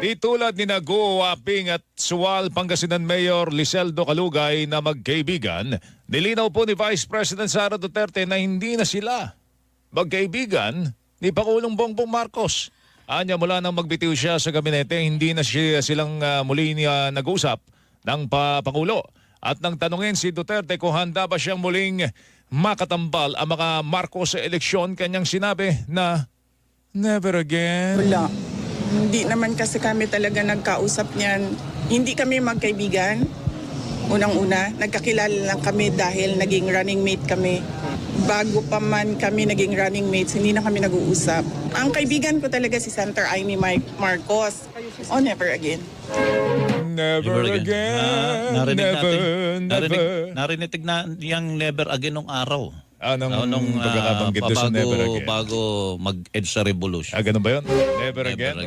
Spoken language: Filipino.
Di tulad ni Go Waping at Sual Pangasinan Mayor Liseldo Calugay na magkaibigan, nilinaw po ni Vice President Sara Duterte na hindi na sila magkaibigan ni Pangulong Bongbong Marcos. Anya mula nang magbitiw siya sa gabinete, hindi na silang muli nag-usap ng Pangulo. At nang tanungin si Duterte kung handa ba siyang muling makatambal ang mga Marcos sa eleksyon, kanyang sinabi na never again. Wala. Hindi naman kasi kami talaga nagkausap niyan. Hindi kami magkaibigan. Unang-una, nagkakilala lang kami dahil naging running mate kami. Bago pa man kami naging running mates, hindi na kami nag-uusap. Ang kaibigan ko talaga si Senator Amy Marcos. Oh, never again. Never again. Narinig na yung never again nung araw. Anong pagkakabanggit doon sa never again? Bago mag-edge sa revolution. Ganun ba yun? Never again?